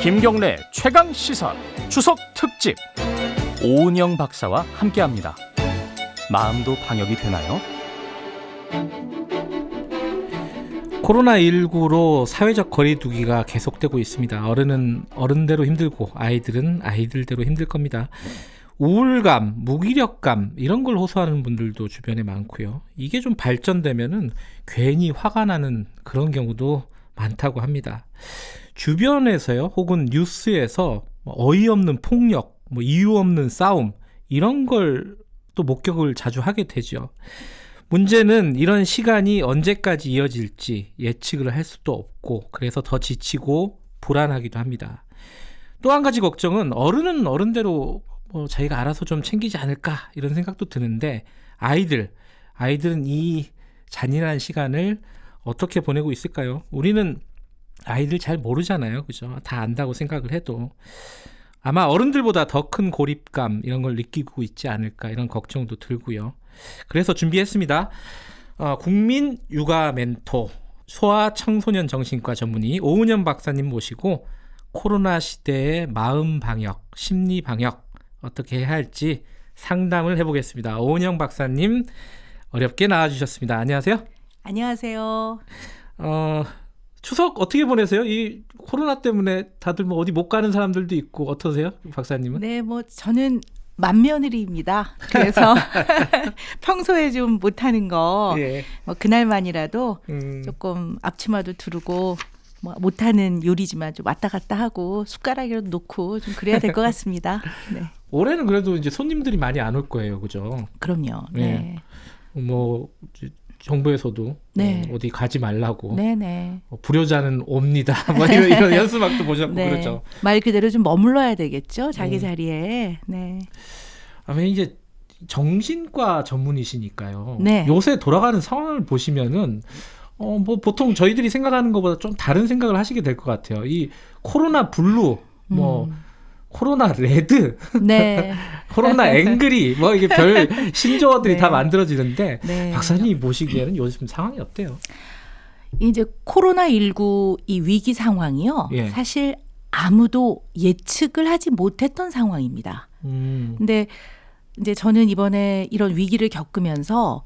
김경래 최강 시사 추석 특집 오은영 박사와 함께합니다. 마음도 방역이 되나요? 코로나19로 사회적 거리두기가 계속되고 있습니다. 어른은 어른대로 힘들고 아이들은 아이들대로 힘들 겁니다. 우울감, 무기력감 이런 걸 호소하는 분들도 주변에 많고요. 이게 좀 발전되면은 괜히 화가 나는 그런 경우도 많다고 합니다. 주변에서요, 혹은 뉴스에서 어이없는 폭력, 이유 없는 싸움 이런 걸 또 목격을 자주 하게 되죠. 문제는 이런 시간이 언제까지 이어질지 예측을 할 수도 없고 그래서 더 지치고 불안하기도 합니다. 또 한 가지 걱정은 어른은 어른대로 자기가 알아서 좀 챙기지 않을까 이런 생각도 드는데 아이들은 이 잔인한 시간을 어떻게 보내고 있을까요? 우리는 아이들 잘 모르잖아요. 그죠? 다 안다고 생각을 해도 아마 어른들보다 더 큰 고립감 이런 걸 느끼고 있지 않을까 이런 걱정도 들고요. 그래서 준비했습니다. 국민 육아 멘토 소아 청소년 정신과 전문의 오은영 박사님 모시고 코로나 시대의 마음 방역, 심리 방역 어떻게 해야 할지 상담을 해보겠습니다. 오은영 박사님 어렵게 나와주셨습니다. 안녕하세요. 안녕하세요. 추석 어떻게 보내세요? 이 코로나 때문에 다들 어디 못 가는 사람들도 있고 어떠세요, 박사님은? 네, 저는 맏며느리입니다. 그래서 평소에 좀 못하는 거 예. 그날만이라도 조금 앞치마도 두르고 못하는 요리지만 좀 왔다 갔다 하고 숟가락이라도 놓고 좀 그래야 될 것 같습니다. 네. 올해는 그래도 이제 손님들이 많이 안 올 거예요, 그죠? 그럼요. 네. 정부에서도 네. 어디 가지 말라고. 네네. 불효자는 옵니다. 이런 연수막도 보셨고 네. 그렇죠. 말 그대로 좀 머물러야 되겠죠, 자기 자리에. 네. 이제 정신과 전문이시니까요. 네. 요새 돌아가는 상황을 보시면은 보통 저희들이 생각하는 것보다 좀 다른 생각을 하시게 될 것 같아요. 이 코로나 블루, 코로나 레드, 네. 코로나 앵그리, 이게 별 신조어들이 네. 다 만들어지는데 네. 박사님이 보시기에는 요즘 상황이 어때요? 이제 코로나19 이 위기 상황이요. 예. 사실 아무도 예측을 하지 못했던 상황입니다. 근데 이제 저는 이번에 이런 위기를 겪으면서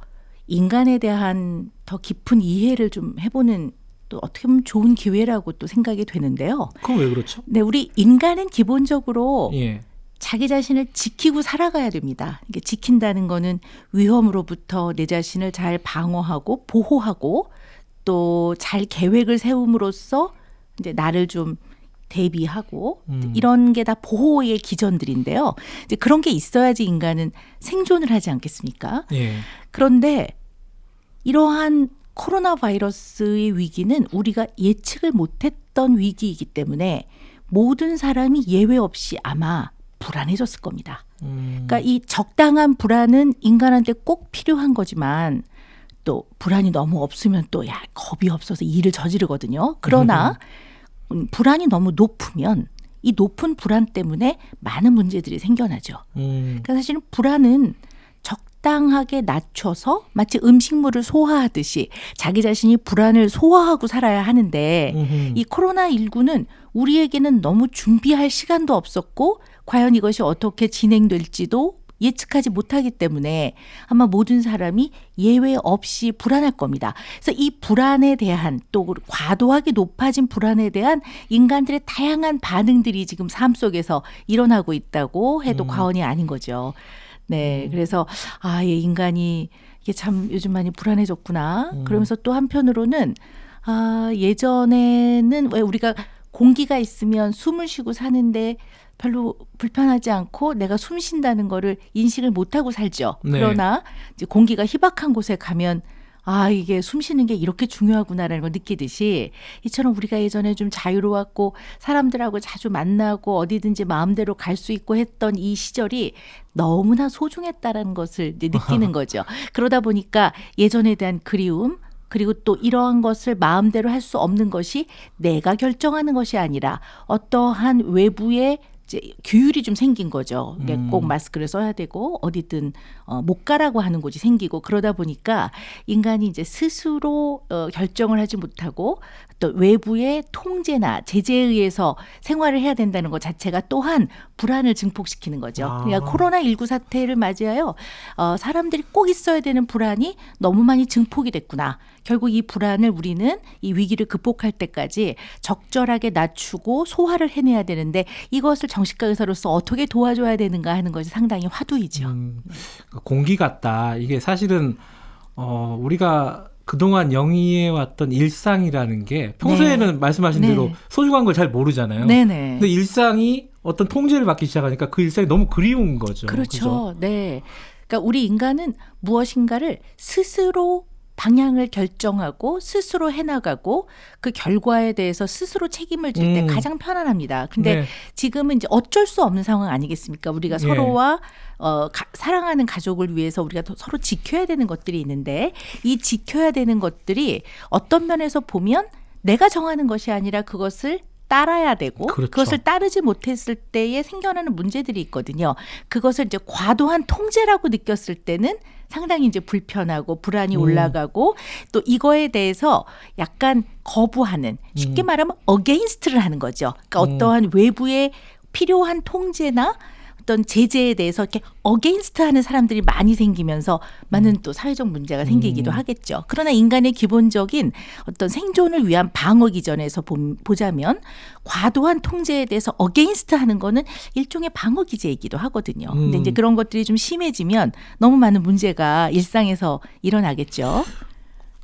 인간에 대한 더 깊은 이해를 좀 해보는 또 어떻게 보면 좋은 기회라고 또 생각이 되는데요. 그건 왜 그렇죠? 네, 우리 인간은 기본적으로 예. 자기 자신을 지키고 살아가야 됩니다. 이게 지킨다는 거는 위험으로부터 내 자신을 잘 방어하고 보호하고 또 잘 계획을 세움으로써 이제 나를 좀 대비하고 이런 게 다 보호의 기전들인데요. 이제 그런 게 있어야지 인간은 생존을 하지 않겠습니까? 예. 그런데 이러한 코로나 바이러스의 위기는 우리가 예측을 못했던 위기이기 때문에 모든 사람이 예외 없이 아마 불안해졌을 겁니다. 그러니까 이 적당한 불안은 인간한테 꼭 필요한 거지만 또 불안이 너무 없으면 또 겁이 없어서 일을 저지르거든요. 그러나 불안이 너무 높으면 이 높은 불안 때문에 많은 문제들이 생겨나죠. 그러니까 사실은 불안은 적당하게 낮춰서 마치 음식물을 소화하듯이 자기 자신이 불안을 소화하고 살아야 하는데 이 코로나19는 우리에게는 너무 준비할 시간도 없었고 과연 이것이 어떻게 진행될지도 예측하지 못하기 때문에 아마 모든 사람이 예외 없이 불안할 겁니다. 그래서 이 불안에 대한 또 과도하게 높아진 불안에 대한 인간들의 다양한 반응들이 지금 삶 속에서 일어나고 있다고 해도 과언이 아닌 거죠. 네, 그래서 인간이 이게 참 요즘 많이 불안해졌구나. 그러면서 또 한편으로는 예전에는 왜 우리가 공기가 있으면 숨을 쉬고 사는데 별로 불편하지 않고 내가 숨 쉰다는 거를 인식을 못하고 살죠. 네. 그러나 이제 공기가 희박한 곳에 가면 이게 숨 쉬는 게 이렇게 중요하구나라는 걸 느끼듯이 이처럼 우리가 예전에 좀 자유로웠고 사람들하고 자주 만나고 어디든지 마음대로 갈 수 있고 했던 이 시절이 너무나 소중했다라는 것을 이제 느끼는 거죠. 그러다 보니까 예전에 대한 그리움 그리고 또 이러한 것을 마음대로 할 수 없는 것이 내가 결정하는 것이 아니라 어떠한 외부의 이제 규율이 좀 생긴 거죠. 꼭 마스크를 써야 되고 어디든 못 가라고 하는 곳이 생기고 그러다 보니까 인간이 이제 스스로 결정을 하지 못하고 또 외부의 통제나 제재에 의해서 생활을 해야 된다는 것 자체가 또한 불안을 증폭시키는 거죠. 그러니까 코로나19 사태를 맞이하여 사람들이 꼭 있어야 되는 불안이 너무 많이 증폭이 됐구나. 결국 이 불안을 우리는 이 위기를 극복할 때까지 적절하게 낮추고 소화를 해내야 되는데 이것을 정신과 의사로서 어떻게 도와줘야 되는가 하는 것이 상당히 화두이죠. 공기 같다. 이게 사실은 우리가 그동안 영위해왔던 일상이라는 게 평소에는 네. 말씀하신 네. 대로 소중한 걸 잘 모르잖아요. 네네. 근데 일상이 어떤 통제를 받기 시작하니까 그 일상이 너무 그리운 거죠. 그렇죠. 그죠? 네. 그러니까 우리 인간은 무엇인가를 스스로 방향을 결정하고 스스로 해나가고 그 결과에 대해서 스스로 책임을 질 때 가장 편안합니다. 근데 네. 지금은 이제 어쩔 수 없는 상황 아니겠습니까? 우리가 예. 서로와 사랑하는 가족을 위해서 우리가 서로 지켜야 되는 것들이 있는데 이 지켜야 되는 것들이 어떤 면에서 보면 내가 정하는 것이 아니라 그것을 따라야 되고 그렇죠. 그것을 따르지 못했을 때에 생겨나는 문제들이 있거든요. 그것을 이제 과도한 통제라고 느꼈을 때는 상당히 이제 불편하고 불안이 올라가고 또 이거에 대해서 약간 거부하는 쉽게 말하면 어게인스트를 하는 거죠. 그러니까 어떠한 외부의 필요한 통제나 어떤 제재에 대해서 이렇게 어게인스트 하는 사람들이 많이 생기면서 많은 또 사회적 문제가 생기기도 하겠죠. 그러나 인간의 기본적인 어떤 생존을 위한 방어 기전에서 보자면 과도한 통제에 대해서 어게인스트 하는 거는 일종의 방어 기제이기도 하거든요. 근데 이제 그런 것들이 좀 심해지면 너무 많은 문제가 일상에서 일어나겠죠.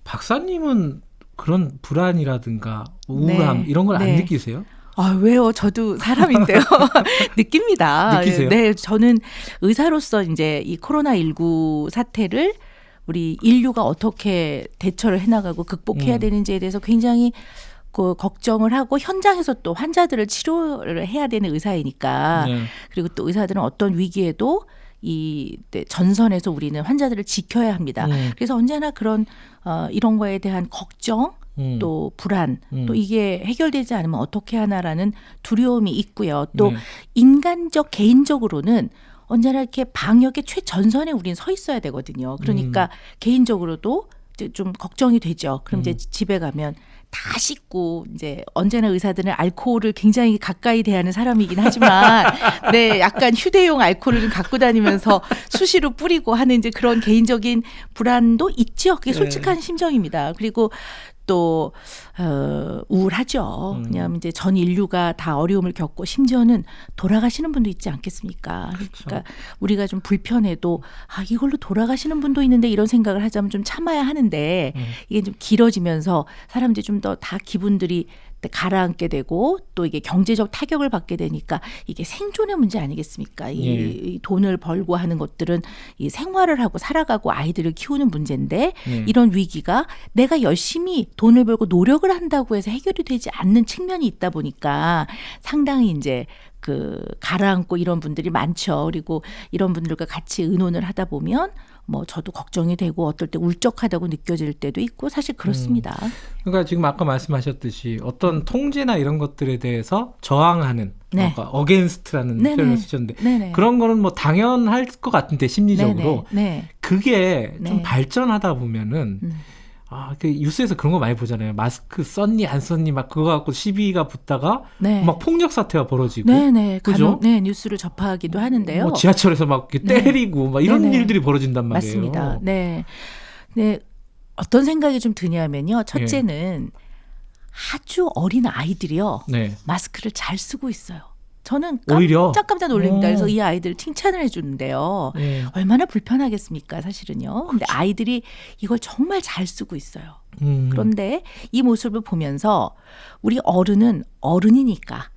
박사님은 그런 불안이라든가 우울함 네. 이런 걸 안 네. 느끼세요? 아, 왜요? 저도 사람인데요. 느낍니다. 느끼세요? 네, 저는 의사로서 이제 이 코로나19 사태를 우리 인류가 어떻게 대처를 해나가고 극복해야 되는지에 대해서 굉장히 걱정을 하고 현장에서 또 환자들을 치료를 해야 되는 의사이니까 네. 그리고 또 의사들은 어떤 위기에도 전선에서 우리는 환자들을 지켜야 합니다. 그래서 언제나 그런 이런 거에 대한 걱정 또 불안, 또 이게 해결되지 않으면 어떻게 하나라는 두려움이 있고요. 또 네. 인간적 개인적으로는 언제나 이렇게 방역의 최전선에 우린 서 있어야 되거든요. 그러니까 개인적으로도 이제 좀 걱정이 되죠. 그럼 이제 집에 가면 다 씻고 이제 언제나 의사들은 알코올을 굉장히 가까이 대하는 사람이긴 하지만 네, 약간 휴대용 알코올을 좀 갖고 다니면서 수시로 뿌리고 하는 이제 그런 개인적인 불안도 있죠. 그게 솔직한 심정입니다. 그리고 또 우울하죠. 왜냐하면 이제 전 인류가 다 어려움을 겪고 심지어는 돌아가시는 분도 있지 않겠습니까? 그러니까 우리가 좀 불편해도 이걸로 돌아가시는 분도 있는데 이런 생각을 하자면 좀 참아야 하는데 이게 좀 길어지면서 사람들이 좀 더 다 기분들이 가라앉게 되고 또 이게 경제적 타격을 받게 되니까 이게 생존의 문제 아니겠습니까? 이 돈을 벌고 하는 것들은 이 생활을 하고 살아가고 아이들을 키우는 문제인데 이런 위기가 내가 열심히 돈을 벌고 노력을 한다고 해서 해결이 되지 않는 측면이 있다 보니까 상당히 이제 가라앉고 이런 분들이 많죠. 그리고 이런 분들과 같이 의논을 하다 보면 뭐 저도 걱정이 되고 어떨 때 울적하다고 느껴질 때도 있고 사실 그렇습니다. 그러니까 지금 아까 말씀하셨듯이 어떤 통제나 이런 것들에 대해서 저항하는 네. 어게인스트라는 네네. 표현을 쓰셨는데 네네. 그런 거는 뭐 당연할 것 같은데 심리적으로 네네. 그게 좀 네. 발전하다 보면은 그 뉴스에서 그런 거 많이 보잖아요. 마스크 썼니 안 썼니 막 그거 갖고 시비가 붙다가 네. 막 폭력 사태가 벌어지고 네네. 그죠? 네, 뉴스를 접하기도 하는데요. 뭐 지하철에서 막 이렇게 네. 때리고 막 이런 네네. 일들이 벌어진단 말이에요. 맞습니다. 네. 네. 어떤 생각이 좀 드냐면요. 첫째는 아주 어린 아이들이요. 네. 마스크를 잘 쓰고 있어요. 저는 오히려? 깜짝 놀랍니다. 오. 그래서 이 아이들을 칭찬을 해주는데요. 네. 얼마나 불편하겠습니까, 사실은요. 근데 아이들이 이걸 정말 잘 쓰고 있어요. 그런데 이 모습을 보면서 우리 어른은 어른이니까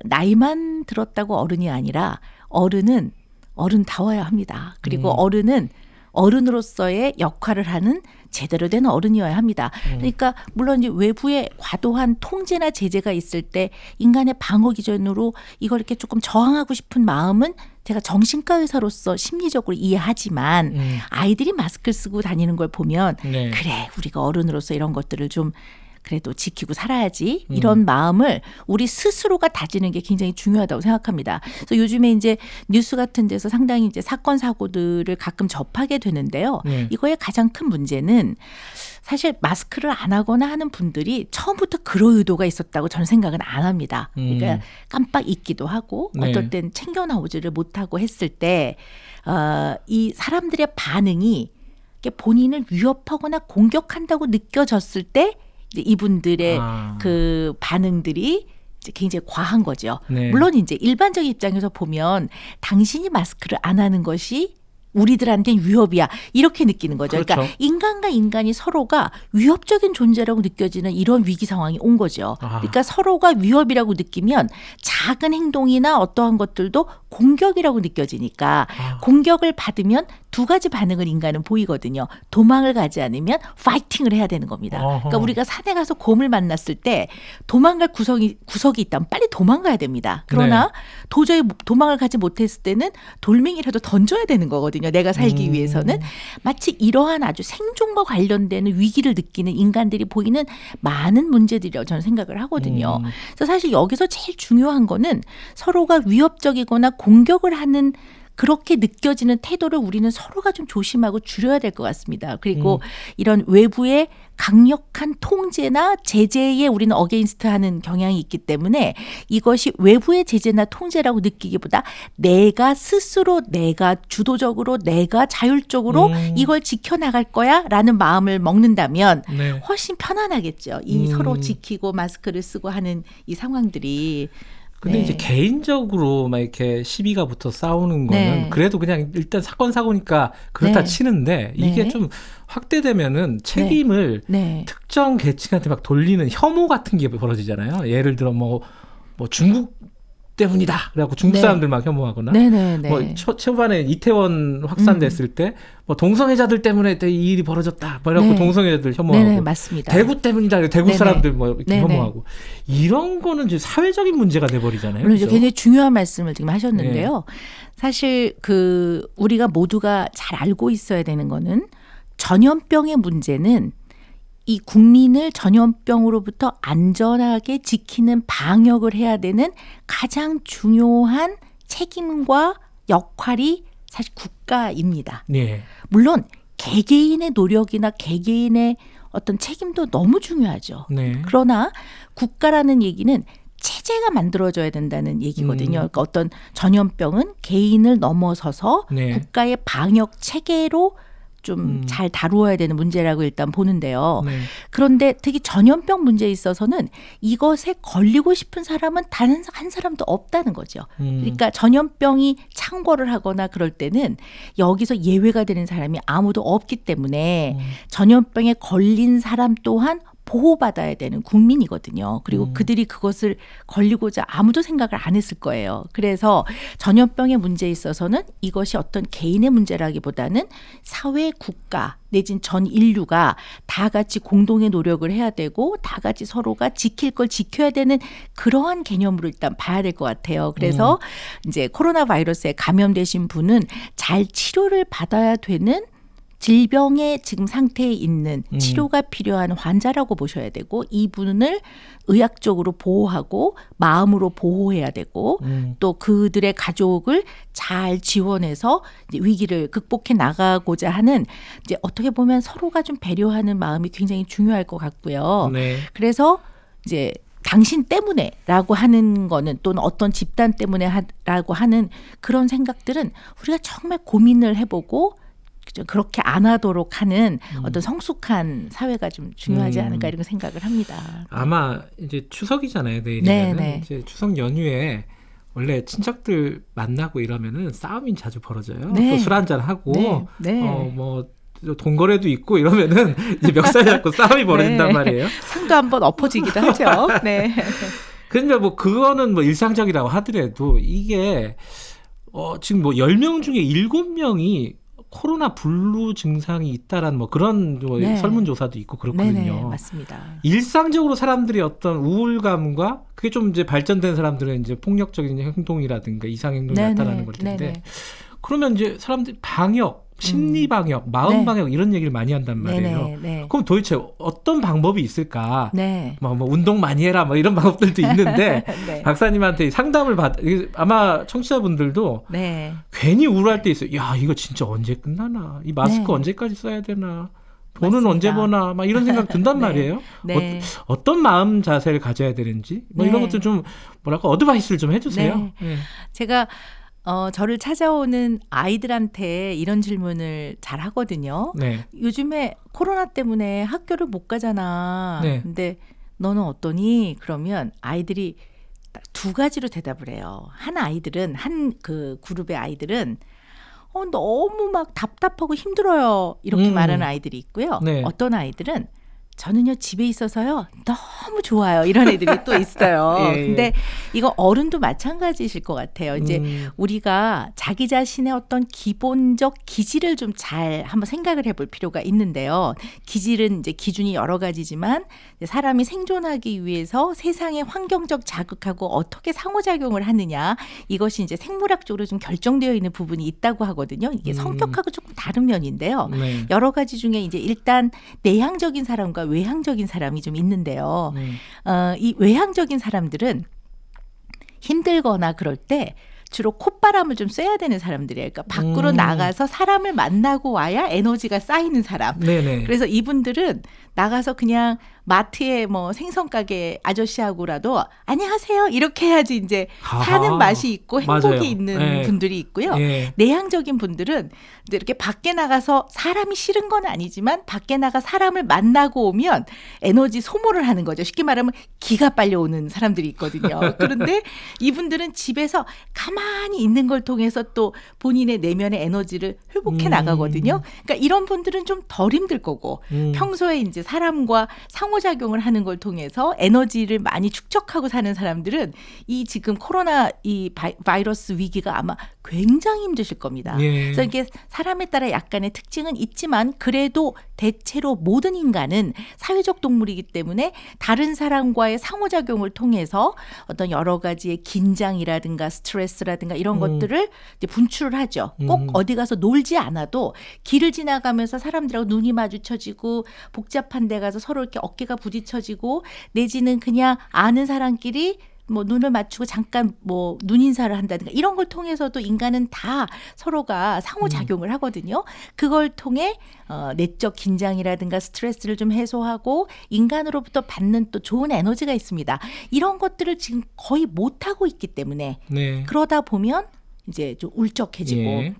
나이만 들었다고 어른이 아니라 어른은 어른다워야 합니다. 그리고 어른은 어른으로서의 역할을 하는 제대로 된 어른이어야 합니다. 그러니까 물론 이제 외부의 과도한 통제나 제재가 있을 때 인간의 방어 기전으로 이걸 이렇게 조금 저항하고 싶은 마음은 제가 정신과 의사로서 심리적으로 이해하지만 아이들이 마스크를 쓰고 다니는 걸 보면 네. 그래 우리가 어른으로서 이런 것들을 좀 그래도 지키고 살아야지 이런 마음을 우리 스스로가 다지는 게 굉장히 중요하다고 생각합니다. 그래서 요즘에 이제 뉴스 같은 데서 상당히 이제 사건 사고들을 가끔 접하게 되는데요. 이거의 가장 큰 문제는 사실 마스크를 안 하거나 하는 분들이 처음부터 그럴 의도가 있었다고 저는 생각은 안 합니다. 그러니까 깜빡 잊기도 하고 네. 어떨 땐 챙겨 나오지를 못하고 했을 때 이 사람들의 반응이 본인을 위협하거나 공격한다고 느껴졌을 때 이제 이분들의 그 반응들이 이제 굉장히 과한 거죠. 네. 물론 이제 일반적인 입장에서 보면 당신이 마스크를 안 하는 것이 우리들한테는 위협이야 이렇게 느끼는 거죠. 그렇죠. 그러니까 인간과 인간이 서로가 위협적인 존재라고 느껴지는 이런 위기 상황이 온 거죠. 그러니까 서로가 위협이라고 느끼면 작은 행동이나 어떠한 것들도 공격이라고 느껴지니까 공격을 받으면 두 가지 반응을 인간은 보이거든요. 도망을 가지 않으면 파이팅을 해야 되는 겁니다. 그러니까 우리가 산에 가서 곰을 만났을 때 도망갈 구석이 있다면 빨리 도망가야 됩니다. 그러나 도저히 도망을 가지 못했을 때는 돌멩이라도 던져야 되는 거거든요. 내가 살기 위해서는. 마치 이러한 아주 생존과 관련되는 위기를 느끼는 인간들이 보이는 많은 문제들이라고 저는 생각을 하거든요. 그래서 사실 여기서 제일 중요한 거는 서로가 위협적이거나 공격을 하는 그렇게 느껴지는 태도를 우리는 서로가 좀 조심하고 줄여야 될 것 같습니다. 그리고 이런 외부의 강력한 통제나 제재에 우리는 어게인스트하는 경향이 있기 때문에 이것이 외부의 제재나 통제라고 느끼기보다 내가 스스로 내가 주도적으로 내가 자율적으로 이걸 지켜나갈 거야라는 마음을 먹는다면 훨씬 편안하겠죠. 이 서로 지키고 마스크를 쓰고 하는 이 상황들이. 근데 이제 개인적으로 막 이렇게 시비가 붙어 싸우는 거는 그래도 그냥 일단 사건 사고니까 그렇다 치는데 이게 좀 확대되면은 책임을 특정 계층한테 막 돌리는 혐오 같은 게 벌어지잖아요. 예를 들어 뭐 중국 때문이다. 그래갖고 중국 사람들 막 혐오하거나. 뭐 초반에 이태원 확산됐을 때 뭐 동성애자들 때문에 이 일이 벌어졌다. 그래갖고 동성애자들 혐오하고. 맞습니다. 대구 때문이다. 대구 사람들 뭐 이렇게 혐오하고. 이런 거는 이제 사회적인 문제가 돼버리잖아요. 물론 이제 굉장히 중요한 말씀을 지금 하셨는데요. 사실 우리가 모두가 잘 알고 있어야 되는 거는 전염병의 문제는 이 국민을 전염병으로부터 안전하게 지키는 방역을 해야 되는 가장 중요한 책임과 역할이 사실 국가입니다. 물론 개개인의 노력이나 개개인의 어떤 책임도 너무 중요하죠. 그러나 국가라는 얘기는 체제가 만들어져야 된다는 얘기거든요. 그러니까 어떤 전염병은 개인을 넘어서서 국가의 방역 체계로 좀 잘 다루어야 되는 문제라고 일단 보는데요. 그런데 특히 전염병 문제에 있어서는 이것에 걸리고 싶은 사람은 단 한 사람도 없다는 거죠. 그러니까 전염병이 창궐을 하거나 그럴 때는 여기서 예외가 되는 사람이 아무도 없기 때문에 전염병에 걸린 사람 또한 보호받아야 되는 국민이거든요. 그리고 그들이 그것을 걸리고자 아무도 생각을 안 했을 거예요. 그래서 전염병의 문제에 있어서는 이것이 어떤 개인의 문제라기보다는 사회, 국가 내진 전 인류가 다 같이 공동의 노력을 해야 되고 다 같이 서로가 지킬 걸 지켜야 되는 그러한 개념으로 일단 봐야 될 것 같아요. 그래서 이제 코로나 바이러스에 감염되신 분은 잘 치료를 받아야 되는 질병의 지금 상태에 있는 치료가 필요한 환자라고 보셔야 되고 이분을 의학적으로 보호하고 마음으로 보호해야 되고 또 그들의 가족을 잘 지원해서 이제 위기를 극복해 나가고자 하는 이제 어떻게 보면 서로가 좀 배려하는 마음이 굉장히 중요할 것 같고요. 그래서 이제 당신 때문에라고 하는 거는 또는 어떤 집단 때문에라고 하는 그런 생각들은 우리가 정말 고민을 해보고 그렇게 안 하도록 하는 어떤 성숙한 사회가 좀 중요하지 않을까 이런 생각을 합니다. 아마 이제 추석이잖아요. 내일이면은 이제 추석 연휴에 원래 친척들 만나고 이러면은 싸움이 자주 벌어져요. 또 술 한잔 하고 뭐 동거래도 있고 이러면은 이제 멱살 잡고 싸움이 벌어진단 말이에요. 상도 한번 엎어지기도 하죠. 그런데 뭐 그거는 뭐 일상적이라고 하더라도 이게 지금 뭐 10명 중에 7명이 코로나 블루 증상이 있다라는 뭐 그런 설문조사도 있고 그렇거든요. 맞습니다. 일상적으로 사람들이 어떤 우울감과 그게 좀 이제 발전된 사람들은 이제 폭력적인 행동이라든가 이상 행동이 나타나는 걸 텐데 그러면 이제 사람들이 방역 심리 방역, 마음 네. 방역 이런 얘기를 많이 한단 말이에요. 네네, 네. 그럼 도대체 어떤 방법이 있을까? 네. 뭐 운동 많이 해라 뭐 이런 방법들도 있는데 네. 박사님한테 상담을 아마 청취자분들도 네. 괜히 우울할 때 있어요. 야, 이거 진짜 언제 끝나나? 이 마스크 네. 언제까지 써야 되나? 돈은 맞습니다. 언제 버나? 막 이런 생각 든단 네. 말이에요. 네. 어떤 마음 자세를 가져야 되는지 뭐 네. 이런 것들 좀 뭐랄까 어드바이스를 좀 해주세요. 네. 네. 제가 저를 찾아오는 아이들한테 이런 질문을 잘 하거든요. 네. 요즘에 코로나 때문에 학교를 못 가잖아. 네. 근데 너는 어떠니? 그러면 아이들이 딱 두 가지로 대답을 해요. 한 그 그룹의 아이들은 너무 막 답답하고 힘들어요. 이렇게 말하는 아이들이 있고요. 네. 어떤 아이들은 저는요 집에 있어서요 너무 좋아요 이런 애들이 또 있어요. 예. 근데 이거 어른도 마찬가지이실 것 같아요. 이제 우리가 자기 자신의 어떤 기본적 기질을 좀 잘 한번 생각을 해볼 필요가 있는데요. 기질은 이제 기준이 여러 가지지만 사람이 생존하기 위해서 세상의 환경적 자극하고 어떻게 상호작용을 하느냐 이것이 이제 생물학적으로 좀 결정되어 있는 부분이 있다고 하거든요. 이게 성격하고 조금 다른 면인데요. 네. 여러 가지 중에 이제 일단 내향적인 사람과 외향적인 사람이 좀 있는데요. 이 외향적인 사람들은 힘들거나 그럴 때 주로 콧바람을 좀 쐬야 되는 사람들이에요. 그러니까 밖으로 나가서 사람을 만나고 와야 에너지가 쌓이는 사람. 네네. 그래서 이분들은 나가서 그냥 마트에 뭐 생선가게 아저씨하고라도 안녕하세요 이렇게 해야지 이제 사는 맛이 있고 행복이 맞아요. 있는 네. 분들이 있고요. 예. 내향적인 분들은 이제 이렇게 밖에 나가서 사람이 싫은 건 아니지만 밖에 나가 사람을 만나고 오면 에너지 소모를 하는 거죠. 쉽게 말하면 기가 빨려오는 사람들이 있거든요. 그런데 이분들은 집에서 가만히 있는 걸 통해서 또 본인의 내면의 에너지를 회복해 나가거든요. 그러니까 이런 분들은 좀 덜 힘들 거고 평소에 이제 사람과 상호작용을 하는 걸 통해서 에너지를 많이 축적하고 사는 사람들은 이 지금 코로나 이 바이러스 위기가 아마 굉장히 힘드실 겁니다. 예. 그래서 이게 사람에 따라 약간의 특징은 있지만 그래도 대체로 모든 인간은 사회적 동물이기 때문에 다른 사람과의 상호작용을 통해서 어떤 여러 가지의 긴장이라든가 스트레스라든가 이런 것들을 이제 분출을 하죠. 꼭 어디 가서 놀지 않아도 길을 지나가면서 사람들하고 눈이 마주쳐지고 복잡한 데 가서 서로 이렇게 어깨가 부딪혀지고 내지는 그냥 아는 사람끼리 뭐 눈을 맞추고 잠깐 뭐 눈인사를 한다든가 이런 걸 통해서도 인간은 다 서로가 상호작용을 하거든요. 그걸 통해 내적 긴장이라든가 스트레스를 좀 해소하고 인간으로부터 받는 또 좋은 에너지가 있습니다. 이런 것들을 지금 거의 못하고 있기 때문에 네. 그러다 보면 이제 좀 울적해지고 예.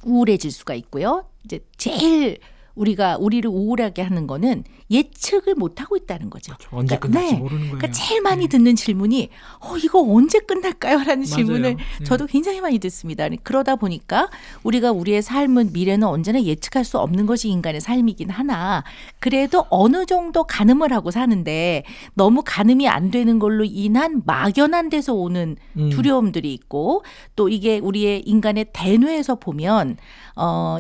우울해질 수가 있고요. 이제 제일 우리를 우울하게 하는 거는 예측을 못 하고 있다는 거죠. 언제 끝날지 모르는 거예요. 그러니까 제일 많이 듣는 질문이 이거 언제 끝날까요?라는 질문을 맞아요. 저도 굉장히 많이 듣습니다. 그러다 보니까 우리가 우리의 삶은 미래는 언제나 예측할 수 없는 것이 인간의 삶이긴 하나 그래도 어느 정도 가늠을 하고 사는데 너무 가늠이 안 되는 걸로 인한 막연한 데서 오는 두려움들이 있고 또 이게 우리의 인간의 대뇌에서 보면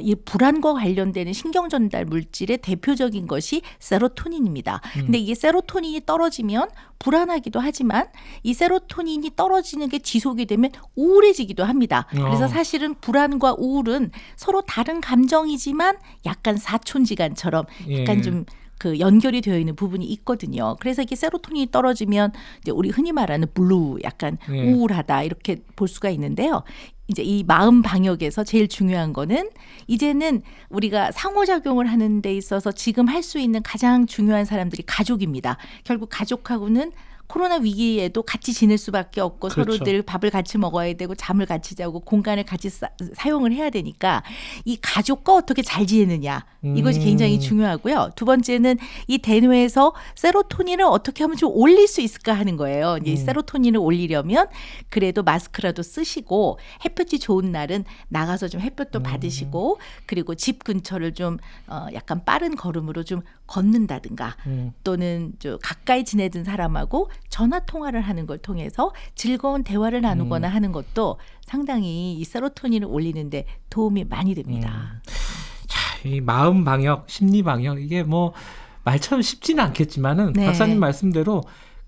이 불안과 관련되는 신경 전달 물질의 대표적인 것이 세로토닌입니다. 근데 이게 세로토닌이 떨어지면 불안하기도 하지만 이 세로토닌이 떨어지는 게 지속이 되면 우울해지기도 합니다. 그래서 사실은 불안과 우울은 서로 다른 감정이지만 약간 사촌지간처럼 약간 좀 그 연결이 되어 있는 부분이 있거든요. 그래서 이게 세로토닌이 떨어지면 이제 우리 흔히 말하는 블루, 약간 우울하다 이렇게 볼 수가 있는데요. 이제 이 마음 방역에서 제일 중요한 거는 이제는 우리가 상호작용을 하는 데 있어서 지금 할 수 있는 가장 중요한 사람들이 가족입니다. 결국 가족하고는 코로나 위기에도 같이 지낼 수밖에 없고 그렇죠. 서로 늘 밥을 같이 먹어야 되고 잠을 같이 자고 공간을 같이 사용을 해야 되니까 이 가족과 어떻게 잘 지내느냐 이것이 굉장히 중요하고요. 두 번째는 이 대뇌에서 세로토닌을 어떻게 하면 좀 올릴 수 있을까 하는 거예요. 이제 이 세로토닌을 올리려면 그래도 마스크라도 쓰시고 햇볕이 좋은 날은 나가서 좀 햇볕도 받으시고 그리고 집 근처를 좀 약간 빠른 걸음으로 좀 걷는다든가 또는 좀 가까이 지내던 사람하고 전화 통화를 하는 걸 통해서 즐거운 대화를 나누거나 하는 것도 상당히 이 세로토닌을 올리는데 도움이 많이 됩니다. 자, 이 마음 방역, 심리 방역 이게 뭐 말처럼 쉽지는 않겠지만은 네. 박사님 말씀대로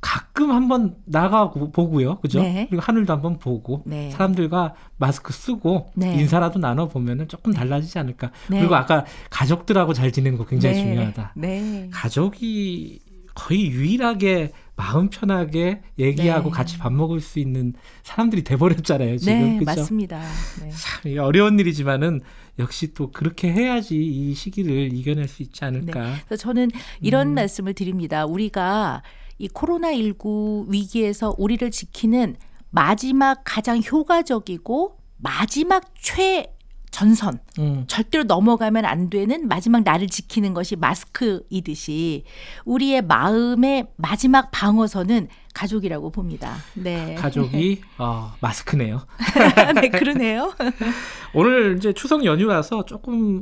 가끔 한번 나가 보고요, 그죠? 네. 그리고 하늘도 한번 보고 네. 사람들과 마스크 쓰고 네. 인사라도 나눠 보면은 조금 달라지지 않을까. 네. 그리고 아까 가족들하고 잘 지내는 거 굉장히 네. 중요하다. 네. 가족이 거의 유일하게 마음 편하게 얘기하고 네. 같이 밥 먹을 수 있는 사람들이 돼버렸잖아요, 지금. 네, 그죠? 맞습니다. 네. 참 이게 어려운 일이지만은 역시 또 그렇게 해야지 이 시기를 이겨낼 수 있지 않을까. 그래서 저는 이런 말씀을 드립니다. 우리가 이 코로나19 위기에서 우리를 지키는 마지막 가장 효과적이고 마지막 최전선, 절대로 넘어가면 안 되는 마지막 나를 지키는 것이 마스크이듯이 우리의 마음의 마지막 방어선은 가족이라고 봅니다. 네. 가족이 마스크네요. 네, 그러네요. 오늘 이제 추석 연휴라서 조금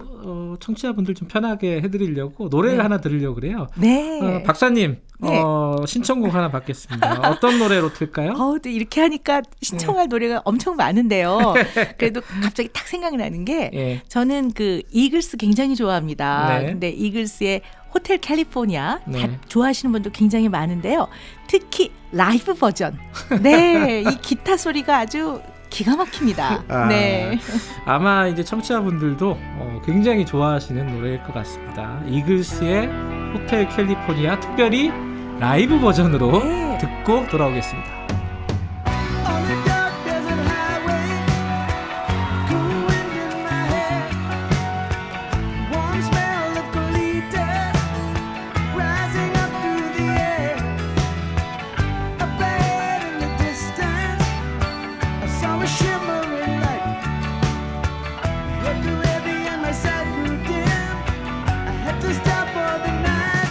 청취자분들 좀 편하게 해드리려고 노래를 네. 하나 들으려고 그래요. 네. 박사님 네. 신청곡 하나 받겠습니다. 어떤 노래로 틀까요? 또 이렇게 하니까 신청할 노래가 엄청 많은데요. 그래도 갑자기 딱 생각이 나는 게 예. 저는 그 이글스 굉장히 좋아합니다. 네. 근데 이글스의 호텔 캘리포니아 네. 다 좋아하시는 분도 굉장히 많은데요. 특히 라이브 버전. 네, 이 기타 소리가 아주 기가 막힙니다. 네. 아마 이제 청취자분들도 굉장히 좋아하시는 노래일 것 같습니다. 이글스의 호텔 캘리포니아 특별히 라이브 버전으로 네. 듣고 돌아오겠습니다. On the dark desert highway, cool wind in my hair, warm smell of colitas rising up through the air. Up ahead in the distance, I saw a shimmering light. It grew heavy and my sight grew dim. I had to stop for the night.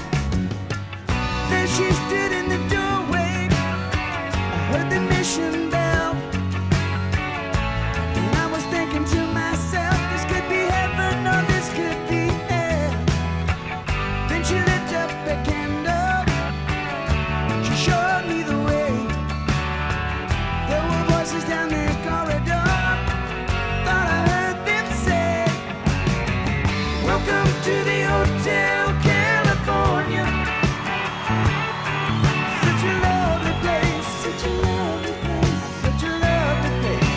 There she stood in the doorway. I heard the mission bell, and I was thinking to myself, this could be heaven or this could be hell. Then she lit up a candle, she showed me the way. There were voices down the corridor, thought I heard them say, welcome to the Hotel California. Such a lovely place, such a lovely place, such a lovely place.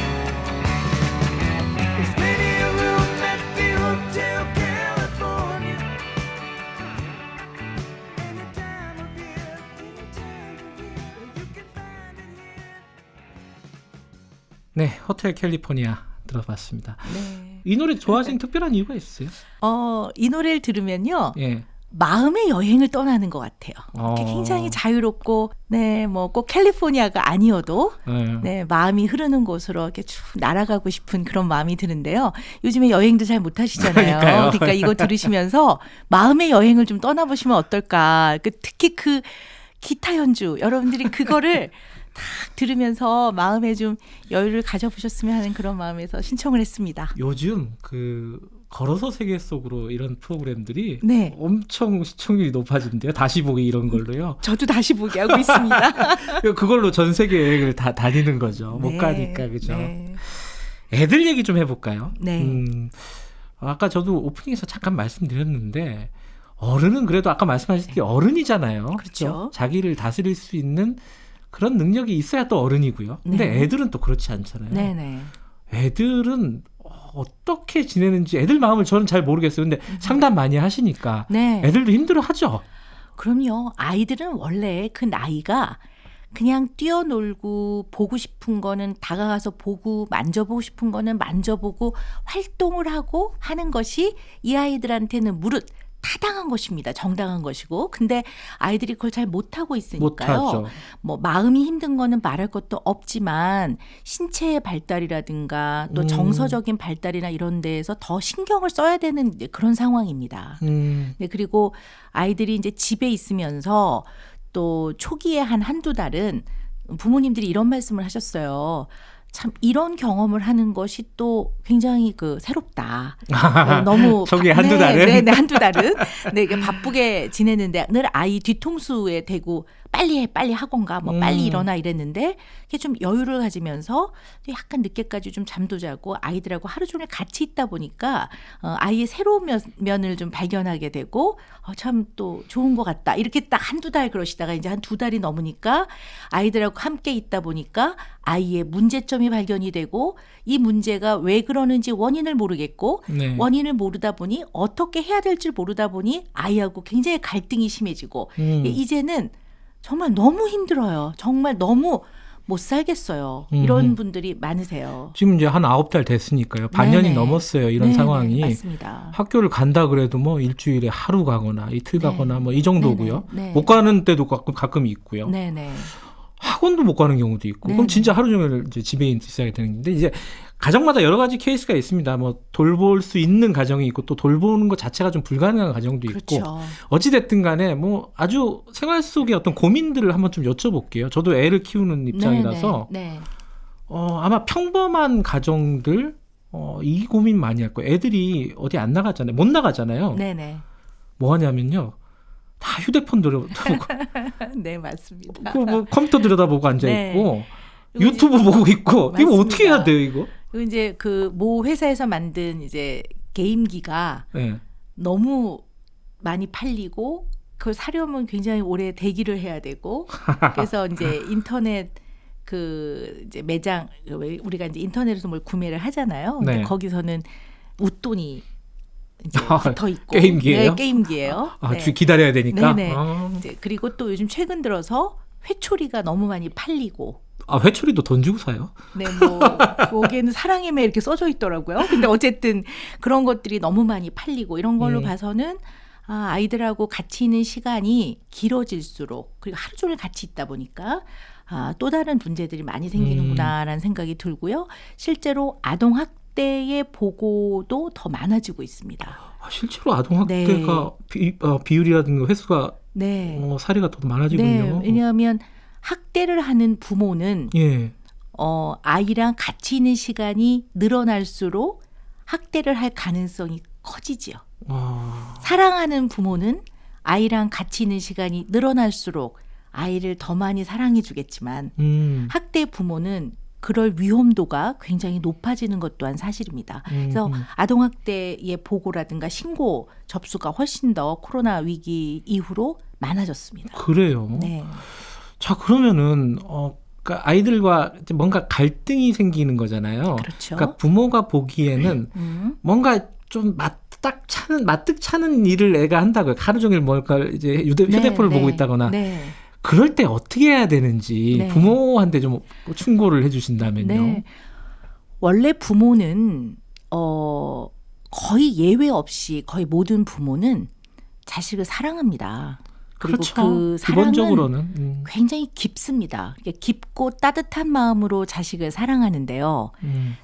There's plenty of room at the Hotel California. Any time of year, you can find it here. 네, 호텔 캘리포니아 들어봤습니다. 네. 이 노래 좋아하시는 특별한 이유가 있어요? 이 노래를 들으면요. 예. 마음의 여행을 떠나는 것 같아요. 어. 굉장히 자유롭고, 네, 뭐 꼭 캘리포니아가 아니어도, 네. 네, 마음이 흐르는 곳으로 이렇게 쭉 날아가고 싶은 그런 마음이 드는데요. 요즘에 여행도 잘 못 하시잖아요. 그러니까요. 그러니까 이거 들으시면서 마음의 여행을 좀 떠나보시면 어떨까. 특히 그 기타 연주, 여러분들이 그거를 딱 들으면서 마음에 좀 여유를 가져보셨으면 하는 그런 마음에서 신청을 했습니다. 요즘 그 걸어서 세계 속으로 이런 프로그램들이 네. 엄청 시청률이 높아진대요. 다시 보기 이런 걸로요. 저도 다시 보게 하고 있습니다. 그걸로 전 세계 여행을 다 다니는 거죠. 못 네, 가니까 그죠. 네. 애들 얘기 좀 해볼까요? 네. 아까 저도 오프닝에서 잠깐 말씀드렸는데 어른은 그래도 아까 말씀하셨듯이 어른이잖아요. 그렇죠. 자기를 다스릴 수 있는 그런 능력이 있어야 또 어른이고요. 근데 네. 애들은 또 그렇지 않잖아요. 네네. 애들은 어떻게 지내는지 애들 마음을 저는 잘 모르겠어요. 근데 상담 많이 하시니까 네. 애들도 힘들어하죠. 그럼요. 아이들은 원래 그 나이가 그냥 뛰어놀고 보고 싶은 거는 다가가서 보고 만져보고 싶은 거는 만져보고 활동을 하고 하는 것이 이 아이들한테는 무릇 타당한 것입니다. 정당한 것이고. 근데 아이들이 그걸 잘 못하고 있으니까요. 못하죠. 뭐 마음이 힘든 거는 말할 것도 없지만 신체의 발달이라든가 또 정서적인 발달이나 이런 데에서 더 신경을 써야 되는 그런 상황입니다. 네, 그리고 아이들이 이제 집에 있으면서 또 초기에 한두 달은 부모님들이 이런 말씀을 하셨어요. 참 이런 경험을 하는 것이 또 굉장히 새롭다. 너무 초기에 한두 달은? 네, 한두 달은. 네, 이게 바쁘게 지내는데 늘 아이 뒤통수에 대고 빨리 해, 빨리 학원 가, 뭐 빨리 일어나 이랬는데 이게 좀 여유를 가지면서 약간 늦게까지 좀 잠도 자고 아이들하고 하루 종일 같이 있다 보니까 아이의 새로운 면을 좀 발견하게 되고 참 또 좋은 것 같다. 이렇게 딱 한두 달 그러시다가 이제 한 2달이 넘으니까 아이들하고 함께 있다 보니까 아이의 문제점이 발견이 되고 이 문제가 왜 그러는지 원인을 모르겠고 네. 원인을 모르다 보니 어떻게 해야 될지 모르다 보니 아이하고 굉장히 갈등이 심해지고 이제는 정말 너무 힘들어요. 정말 너무 못 살겠어요. 이런 분들이 많으세요. 지금 이제 한 9달 됐으니까요. 반년이 네네. 넘었어요. 이런 네네, 상황이. 맞습니다. 학교를 간다 그래도 뭐 일주일에 하루 가거나 이틀 네. 가거나 뭐 이 정도고요. 네네. 네. 못 가는 때도 가끔 있고요. 네네. 학원도 못 가는 경우도 있고. 네네. 그럼 진짜 하루 종일 이제 집에 있어야 되는데 이제 가정마다 여러 가지 케이스가 있습니다. 뭐 돌볼 수 있는 가정이 있고 또 돌보는 것 자체가 좀 불가능한 가정도 있고. 그렇죠. 어찌 됐든 간에 뭐 아주 생활 속의 어떤 고민들을 한번 좀 여쭤볼게요. 저도 애를 키우는 입장이라서 네. 아마 평범한 가정들 이 고민 많이 할 거예요. 애들이 어디 안 나가잖아요. 못 나가잖아요. 네네. 뭐 하냐면요. 다 휴대폰 들여다보고 네, 맞습니다. 뭐 컴퓨터 들여다보고 앉아 네. 있고 이거 유튜브 보고 있고 맞습니다. 이거 어떻게 해야 돼요, 이거? 그리고 이제 그 모 회사에서 만든 이제 게임기가 네. 너무 많이 팔리고 그걸 사려면 굉장히 오래 대기를 해야 되고 그래서 이제 인터넷 그 이제 매장 우리가 이제 인터넷에서 뭘 구매를 하잖아요. 근데 네. 거기서는 웃돈이 이제 붙어 있고 게임기예요? 네, 게임기예요. 네. 기다려야 되니까. 네네. 이제 그리고 또 요즘 최근 들어서 회초리가 너무 많이 팔리고 회초리도 돈 주고 사요? 네, 뭐 거기에는 사랑의 매 이렇게 써져 있더라고요. 근데 어쨌든 그런 것들이 너무 많이 팔리고 이런 걸로 봐서는 아이들하고 같이 있는 시간이 길어질수록 그리고 하루 종일 같이 있다 보니까 또 다른 문제들이 많이 생기는구나라는 생각이 들고요. 실제로 아동 학대의 보고도 더 많아지고 있습니다. 실제로 아동 학대가 비율이라든가 횟수가 네. 사례가 더 많아지군요. 네, 왜냐하면 학대를 하는 부모는 예. 아이랑 같이 있는 시간이 늘어날수록 학대를 할 가능성이 커지지요. 사랑하는 부모는 아이랑 같이 있는 시간이 늘어날수록 아이를 더 많이 사랑해 주겠지만 학대 부모는 그럴 위험도가 굉장히 높아지는 것 또한 사실입니다. 그래서 아동학대의 보고라든가 신고 접수가 훨씬 더 코로나 위기 이후로 많아졌습니다. 그래요. 네. 자, 그러면은 그러니까 아이들과 뭔가 갈등이 생기는 거잖아요. 그렇죠. 그러니까 부모가 보기에는 뭔가 좀 마뜩 차는 일을 애가 한다고요. 하루 종일 뭔가 이제 휴대폰을 보고 있다거나. 네. 그럴 때 어떻게 해야 되는지 네. 부모한테 좀 충고를 해주신다면요. 네. 원래 부모는 거의 예외 없이 거의 모든 부모는 자식을 사랑합니다. 그리고 그렇죠. 그 사랑은 기본적으로는 굉장히 깊습니다. 깊고 따뜻한 마음으로 자식을 사랑하는데요.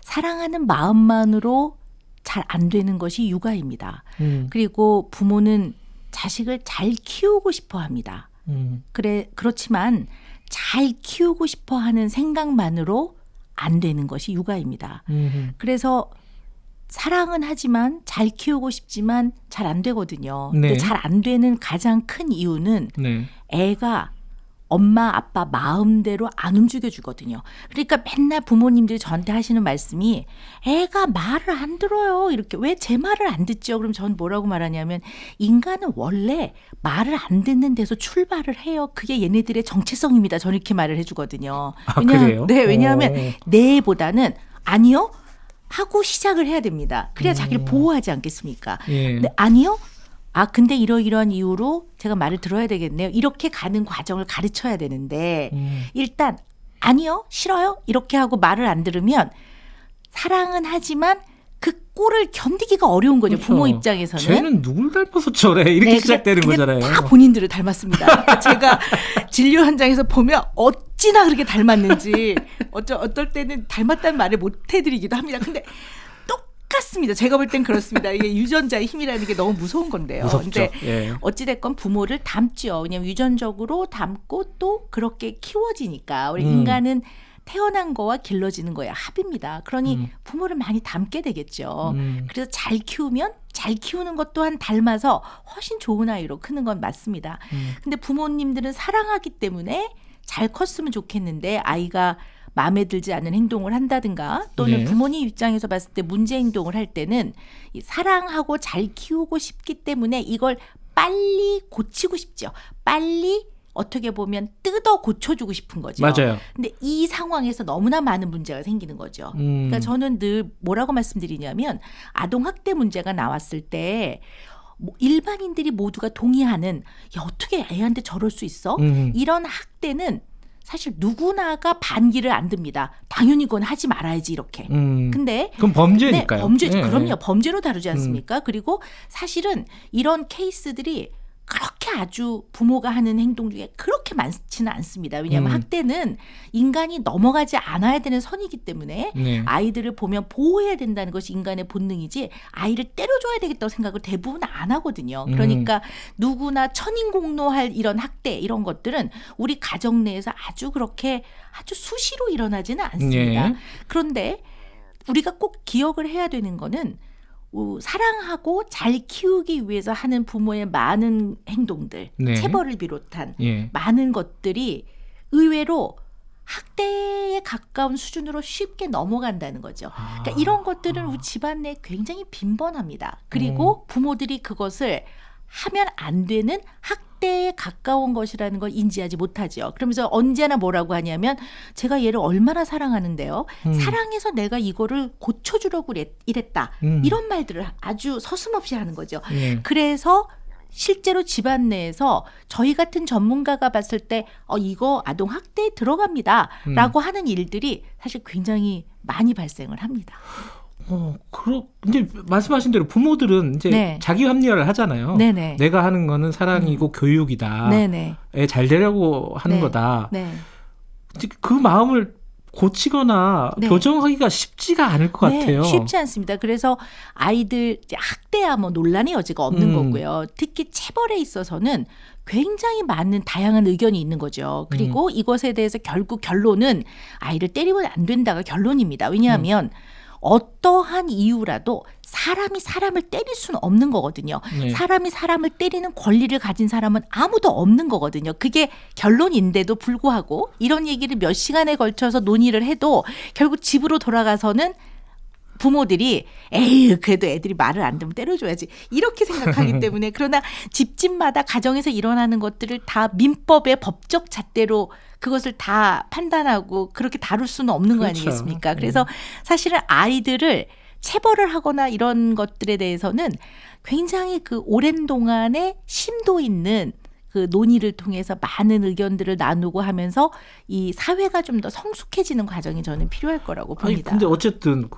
사랑하는 마음만으로 잘 안 되는 것이 육아입니다. 그리고 부모는 자식을 잘 키우고 싶어 합니다. 그렇지만 잘 키우고 싶어 하는 생각만으로 안 되는 것이 육아입니다. 그래서 사랑은 하지만 잘 키우고 싶지만 잘 안 되거든요. 네. 근데 잘 안 되는 가장 큰 이유는 네. 애가 엄마 아빠 마음대로 안 움직여 주거든요. 그러니까 맨날 부모님들이 저한테 하시는 말씀이 애가 말을 안 들어요. 이렇게 왜 제 말을 안 듣죠? 그럼 전 뭐라고 말하냐면 인간은 원래 말을 안 듣는 데서 출발을 해요. 그게 얘네들의 정체성입니다. 저는 이렇게 말을 해주거든요. 그래요? 네, 왜냐하면 네보다는 아니요 하고 시작을 해야 됩니다. 그래야 자기를 보호하지 않겠습니까? 예. 네, 아니요. 근데 이러이러한 이유로 제가 말을 들어야 되겠네요. 이렇게 가는 과정을 가르쳐야 되는데 일단 아니요, 싫어요 이렇게 하고 말을 안 들으면 사랑은 하지만 그 꼴을 견디기가 어려운 거죠. 그렇죠. 부모 입장에서는. 쟤는 누굴 닮아서 저래 이렇게 시작되는 근데 거잖아요. 다 본인들을 닮았습니다. 그러니까 제가 진료 현장에서 보면 어찌나 그렇게 닮았는지 어떨 때는 닮았다는 말을 못 해드리기도 합니다. 근데 똑같습니다. 제가 볼 땐 그렇습니다. 이게 유전자의 힘이라는 게 너무 무서운 건데요. 무섭죠. 근데 예. 어찌됐건 부모를 닮죠. 왜냐하면 유전적으로 닮고 또 그렇게 키워지니까 우리 인간은 태어난 거와 길러지는 거의 합입니다. 그러니 부모를 많이 닮게 되겠죠. 그래서 잘 키우면 잘 키우는 것 또한 닮아서 훨씬 좋은 아이로 크는 건 맞습니다. 근데 부모님들은 사랑하기 때문에 잘 컸으면 좋겠는데 아이가 마음에 들지 않는 행동을 한다든가 또는 네. 부모님 입장에서 봤을 때 문제 행동을 할 때는 이 사랑하고 잘 키우고 싶기 때문에 이걸 빨리 고치고 싶죠. 빨리 어떻게 보면 뜯어 고쳐주고 싶은 거죠. 맞아요. 근데 이 상황에서 너무나 많은 문제가 생기는 거죠. 그러니까 저는 늘 뭐라고 말씀드리냐면 아동학대 문제가 나왔을 때 뭐 일반인들이 모두가 동의하는 야, 어떻게 애한테 저럴 수 있어? 이런 학대는 사실 누구나가 반기를 안 듭니다. 당연히 그건 하지 말아야지 이렇게. 근데 그럼 범죄니까요. 네, 범죄 네. 그럼요. 범죄로 다루지 않습니까? 그리고 사실은 이런 케이스들이 그렇게 아주 부모가 하는 행동 중에 그렇게 많지는 않습니다. 왜냐하면 학대는 인간이 넘어가지 않아야 되는 선이기 때문에 네. 아이들을 보면 보호해야 된다는 것이 인간의 본능이지 아이를 때려줘야 되겠다고 생각을 대부분 안 하거든요. 그러니까 누구나 천인공노할 이런 학대 이런 것들은 우리 가정 내에서 아주 그렇게 아주 수시로 일어나지는 않습니다. 네. 그런데 우리가 꼭 기억을 해야 되는 거는 사랑하고 잘 키우기 위해서 하는 부모의 많은 행동들, 네. 체벌을 비롯한 예. 많은 것들이 의외로 학대에 가까운 수준으로 쉽게 넘어간다는 거죠. 그러니까 이런 것들은 우리 집안 내에 굉장히 빈번합니다. 그리고 부모들이 그것을 하면 안 되는 학대에 가까운 것이라는 걸 인지하지 못하죠. 그러면서 언제나 뭐라고 하냐면 제가 얘를 얼마나 사랑하는데요. 사랑해서 내가 이거를 고쳐주려고 이랬다. 이런 말들을 아주 서슴없이 하는 거죠. 예. 그래서 실제로 집안 내에서 저희 같은 전문가가 봤을 때 이거 아동 학대에 들어갑니다. 라고 하는 일들이 사실 굉장히 많이 발생을 합니다. 근데 말씀하신 대로 부모들은 이제 네. 자기 합리화를 하잖아요. 네네. 내가 하는 거는 사랑이고 교육이다. 네네. 애 잘 되려고 하는 네. 거다. 네. 그 마음을 고치거나 네. 교정하기가 쉽지가 않을 것 같아요. 쉽지 않습니다. 그래서 아이들 학대야 뭐 논란의 여지가 없는 거고요. 특히 체벌에 있어서는 굉장히 많은 다양한 의견이 있는 거죠. 그리고 이것에 대해서 결국 결론은 아이를 때리면 안 된다가 결론입니다. 왜냐하면 어떠한 이유라도 사람이 사람을 때릴 수는 없는 거거든요. 네. 사람이 사람을 때리는 권리를 가진 사람은 아무도 없는 거거든요. 그게 결론인데도 불구하고 이런 얘기를 몇 시간에 걸쳐서 논의를 해도 결국 집으로 돌아가서는 부모들이 에이 그래도 애들이 말을 안 듣면 때려줘야지 이렇게 생각하기 때문에 그러나 집집마다 가정에서 일어나는 것들을 다 민법의 법적 잣대로 그것을 다 판단하고 그렇게 다룰 수는 없는 거 그렇죠. 아니겠습니까? 그래서 사실은 아이들을 체벌을 하거나 이런 것들에 대해서는 굉장히 그 오랜 동안의 심도 있는 그 논의를 통해서 많은 의견들을 나누고 하면서 이 사회가 좀 더 성숙해지는 과정이 저는 필요할 거라고 아니 봅니다. 근데 어쨌든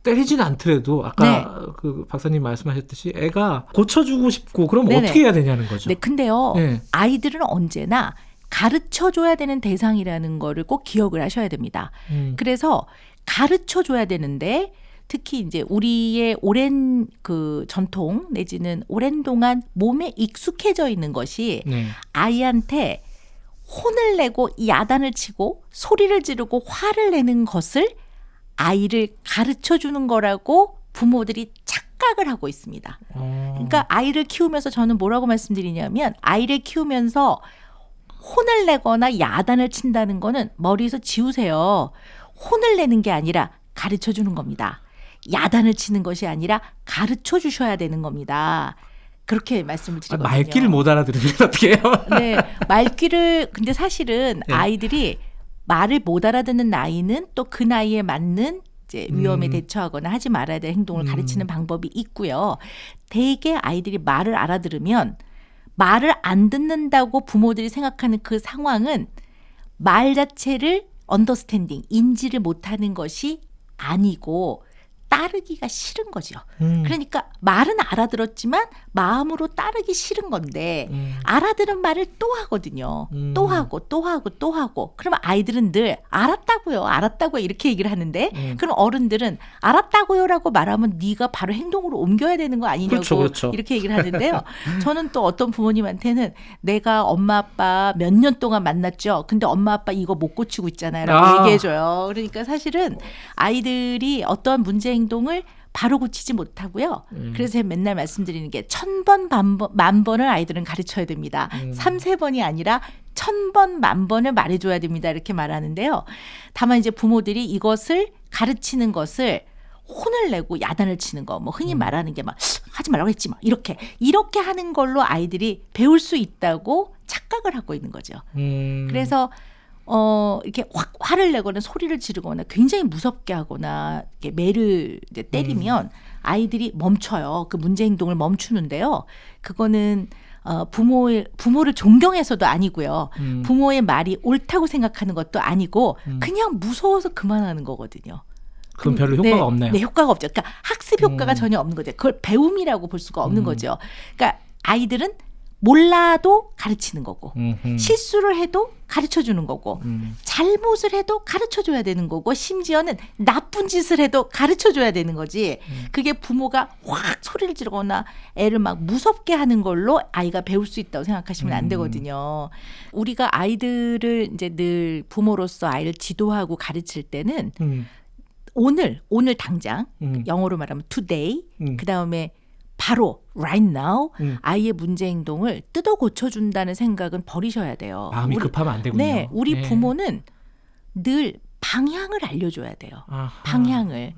때리진 않더라도 아까 그 박사님 말씀하셨듯이 애가 고쳐주고 싶고 그럼 네네. 어떻게 해야 되냐는 거죠. 네, 근데요. 네. 아이들은 언제나 가르쳐줘야 되는 대상이라는 거를 꼭 기억을 하셔야 됩니다. 그래서 가르쳐줘야 되는데 특히 이제 우리의 오랜 그 전통 내지는 오랜 동안 몸에 익숙해져 있는 것이 네. 아이한테 혼을 내고 야단을 치고 소리를 지르고 화를 내는 것을 아이를 가르쳐주는 거라고 부모들이 착각을 하고 있습니다. 그러니까 아이를 키우면서 저는 뭐라고 말씀드리냐면 아이를 키우면서 혼을 내거나 야단을 친다는 거는 머리에서 지우세요. 혼을 내는 게 아니라 가르쳐 주는 겁니다. 야단을 치는 것이 아니라 가르쳐 주셔야 되는 겁니다. 그렇게 말씀을 드리거든요. 말귀를 못 알아들으면 어떻게 해요? 네, 말귀를 근데 사실은 네. 아이들이 말을 못 알아듣는 나이는 또 그 나이에 맞는 이제 위험에 대처하거나 하지 말아야 될 행동을 가르치는 방법이 있고요. 대개 아이들이 말을 알아들으면 말을 안 듣는다고 부모들이 생각하는 그 상황은 말 자체를 언더스탠딩, 인지를 못하는 것이 아니고 따르기가 싫은 거죠. 그러니까 말은 알아들었지만 마음으로 따르기 싫은 건데 알아들은 말을 또 하거든요. 또 하고 또 하고 또 하고. 그러면 아이들은 늘 알았다고요 이렇게 얘기를 하는데 그럼 어른들은 알았다고요라고 말하면 네가 바로 행동으로 옮겨야 되는 거 아니냐고 그렇죠. 이렇게 얘기를 하는데요. 저는 또 어떤 부모님한테는 내가 엄마 아빠 몇 년 동안 만났죠. 근데 엄마 아빠 이거 못 고치고 있잖아요 라고 얘기해줘요. 그러니까 사실은 아이들이 어떠한 문제 행동을 바로 고치지 못하고요. 그래서 제가 맨날 말씀드리는 게 1000번, 만 번을 아이들은 가르쳐야 됩니다. 3-4번이 아니라 1000번, 만 번을 말해줘야 됩니다. 이렇게 말하는데요. 다만 이제 부모들이 이것을 가르치는 것을 혼을 내고 야단을 치는 거, 뭐 흔히 말하는 게 막 하지 말라고 했지 막 이렇게 하는 걸로 아이들이 배울 수 있다고 착각을 하고 있는 거죠. 그래서 이렇게 확 화를 내거나 소리를 지르거나 굉장히 무섭게 하거나 이렇게 매를 이제 때리면 아이들이 멈춰요. 그 문제 행동을 멈추는데요. 그거는 부모를 존경해서도 아니고요. 부모의 말이 옳다고 생각하는 것도 아니고 그냥 무서워서 그만하는 거거든요. 그럼 별로 효과가 없나요? 네, 효과가 없죠. 그러니까 학습 효과가 전혀 없는 거죠. 그걸 배움이라고 볼 수가 없는 거죠. 그러니까 아이들은 몰라도 가르치는 거고 실수를 해도 가르쳐주는 거고 잘못을 해도 가르쳐줘야 되는 거고 심지어는 나쁜 짓을 해도 가르쳐줘야 되는 거지. 그게 부모가 확 소리를 지르거나 애를 막 무섭게 하는 걸로 아이가 배울 수 있다고 생각하시면 안 되거든요. 우리가 아이들을 이제 늘 부모로서 아이를 지도하고 가르칠 때는 오늘 당장 영어로 말하면 today 그다음에 바로 right now 아이의 문제 행동을 뜯어 고쳐준다는 생각은 버리셔야 돼요. 마음이 급하면 안 되군요. 네, 우리 부모는 늘 방향을 알려줘야 돼요. 아하. 방향을.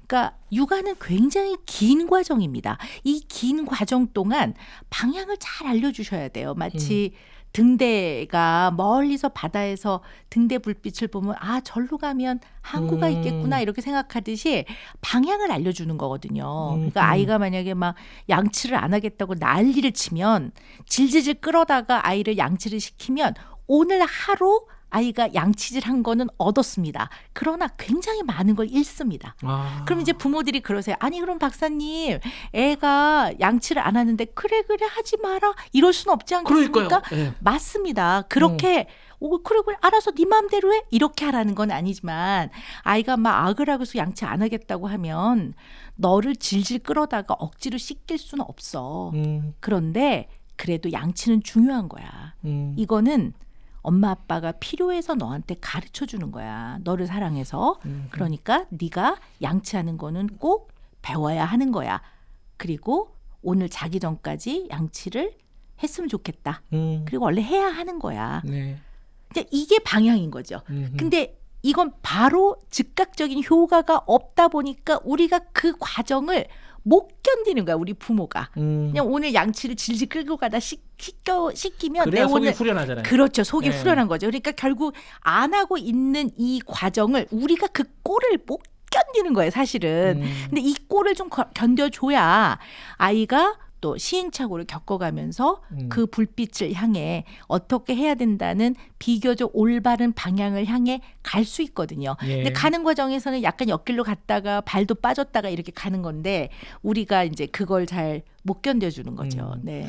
그러니까 육아는 굉장히 긴 과정입니다. 이 긴 과정 동안 방향을 잘 알려주셔야 돼요. 마치 등대가 멀리서 바다에서 등대 불빛을 보면 아 절로 가면 항구가 있겠구나 이렇게 생각하듯이 방향을 알려주는 거거든요. 그러니까 아이가 만약에 막 양치를 안 하겠다고 난리를 치면 질질질 끌어다가 아이를 양치를 시키면 오늘 하루 아이가 양치질 한 거는 얻었습니다. 그러나 굉장히 많은 걸 잃습니다. 그럼 이제 부모들이 그러세요. 아니 그럼 박사님 애가 양치를 안 하는데 그래 하지 마라 이럴 수는 없지 않겠습니까? 네. 맞습니다. 그렇게 그래 알아서 네 마음대로 해 이렇게 하라는 건 아니지만 아이가 막 아그라그서 양치 안 하겠다고 하면 너를 질질 끌어다가 억지로 씻길 수는 없어. 그런데 그래도 양치는 중요한 거야. 이거는 엄마 아빠가 필요해서 너한테 가르쳐주는 거야. 너를 사랑해서. 그러니까 네가 양치하는 거는 꼭 배워야 하는 거야. 그리고 오늘 자기 전까지 양치를 했으면 좋겠다. 그리고 원래 해야 하는 거야. 네. 이게 방향인 거죠. 근데 이건 바로 즉각적인 효과가 없다 보니까 우리가 그 과정을 못 견디는 거야. 우리 부모가. 그냥 오늘 양치를 질질 끌고 가다 씻기면 그래야 내 속이 오늘 후련하잖아요. 그렇죠. 속이 네. 후련한 거죠. 그러니까 결국 안 하고 있는 이 과정을 우리가 그 꼴을 못 견디는 거예요. 사실은. 근데 이 꼴을 좀 견뎌줘야 아이가 또 시행착오를 겪어가면서 그 불빛을 향해 어떻게 해야 된다는 비교적 올바른 방향을 향해 갈 수 있거든요. 예. 근데 가는 과정에서는 약간 옆길로 갔다가 발도 빠졌다가 이렇게 가는 건데 우리가 이제 그걸 잘 못 견뎌주는 거죠. 네.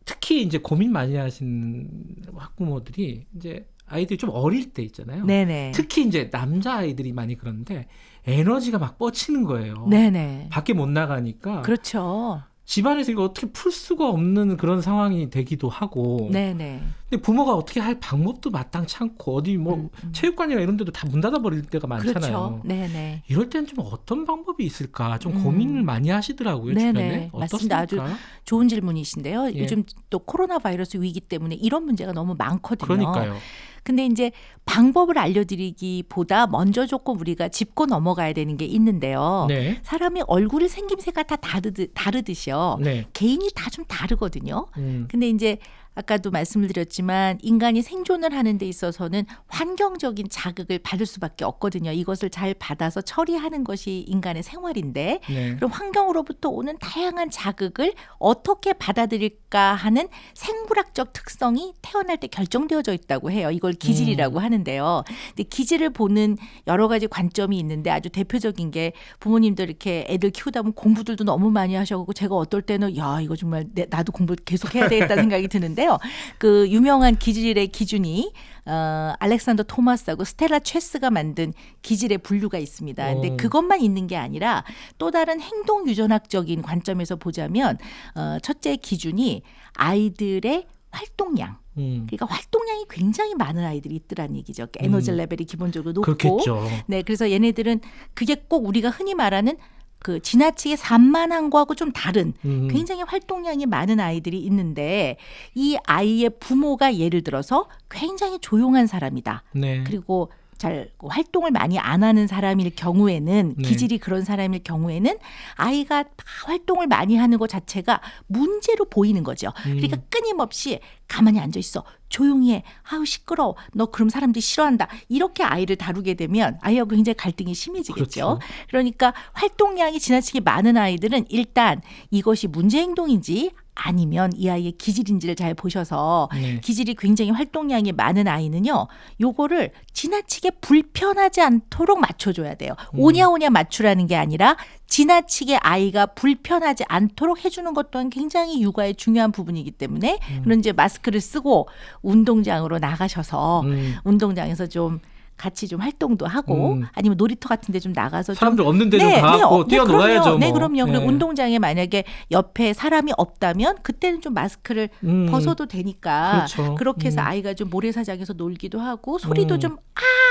특히 이제 고민 많이 하시는 학부모들이 이제 아이들이 좀 어릴 때 있잖아요. 네네. 특히 이제 남자 아이들이 많이 그런데 에너지가 막 뻗치는 거예요. 네네. 밖에 못 나가니까. 그렇죠. 집안에서 이거 어떻게 풀 수가 없는 그런 상황이 되기도 하고. 네네. 근데 부모가 어떻게 할 방법도 마땅치 않고 어디 뭐 체육관이나 이런 데도 다 문 닫아버릴 때가 많잖아요. 그렇죠. 네네. 이럴 때는 좀 어떤 방법이 있을까? 좀 고민을 많이 하시더라고요. 주변에. 네네. 맞습니다. 어떻습니까? 아주 좋은 질문이신데요. 예. 요즘 또 코로나 바이러스 위기 때문에 이런 문제가 너무 많거든요. 그러니까요. 근데 이제 방법을 알려드리기보다 먼저 조금 우리가 짚고 넘어가야 되는 게 있는데요. 네. 사람이 얼굴 생김새가 다 다르듯이요. 네. 개인이 다 좀 다르거든요. 근데 이제 아까도 말씀을 드렸지만 인간이 생존을 하는 데 있어서는 환경적인 자극을 받을 수밖에 없거든요. 이것을 잘 받아서 처리하는 것이 인간의 생활인데 네. 그럼 환경으로부터 오는 다양한 자극을 어떻게 받아들일까 하는 생물학적 특성이 태어날 때 결정되어져 있다고 해요. 이걸 기질이라고 하는데요. 근데 기질을 보는 여러 가지 관점이 있는데 아주 대표적인 게 부모님들 이렇게 애들 키우다 보면 공부들도 너무 많이 하셔가지고 제가 어떨 때는 야 이거 정말 나도 공부 계속 해야 되겠다는 생각이 드는데요. 그 유명한 기질의 기준이 알렉산더 토마스하고 스텔라 체스가 만든 기질의 분류가 있습니다. 근데 그것만 있는 게 아니라 또 다른 행동 유전학적인 관점에서 보자면 첫째 기준이 아이들의 활동량. 그러니까 활동량이 굉장히 많은 아이들이 있더란 얘기죠. 에너지 레벨이 기본적으로 높고. 그렇겠죠. 네, 그래서 얘네들은 그게 꼭 우리가 흔히 말하는 그 지나치게 산만한 거하고 좀 다른 굉장히 활동량이 많은 아이들이 있는데 이 아이의 부모가 예를 들어서 굉장히 조용한 사람이다. 네. 그리고 잘 활동을 많이 안 하는 사람일 경우에는 네. 기질이 그런 사람일 경우에는 아이가 활동을 많이 하는 것 자체가 문제로 보이는 거죠. 그러니까 끊임없이 가만히 앉아 있어. 조용히 해. 아우 시끄러워. 너 그럼 사람들이 싫어한다. 이렇게 아이를 다루게 되면 아이하고 굉장히 갈등이 심해지겠죠. 그렇죠. 그러니까 활동량이 지나치게 많은 아이들은 일단 이것이 문제 행동인지 아니면 이 아이의 기질인지를 잘 보셔서 네. 기질이 굉장히 활동량이 많은 아이는요. 요거를 지나치게 불편하지 않도록 맞춰줘야 돼요. 오냐오냐 맞추라는 게 아니라 지나치게 아이가 불편하지 않도록 해주는 것 또한 굉장히 육아의 중요한 부분이기 때문에 그런 이제 마스크를 쓰고 운동장으로 나가셔서 운동장에서 좀 같이 좀 활동도 하고 아니면 놀이터 같은 데 좀 나가서 사람들 좀 없는 데 좀 가고 뛰어놀아야죠. 그럼요. 네, 뭐. 그럼요. 그리고 네. 운동장에 만약에 옆에 사람이 없다면 그때는 좀 마스크를 벗어도 되니까 그렇죠. 그렇게 해서 아이가 좀 모래사장에서 놀기도 하고 소리도 좀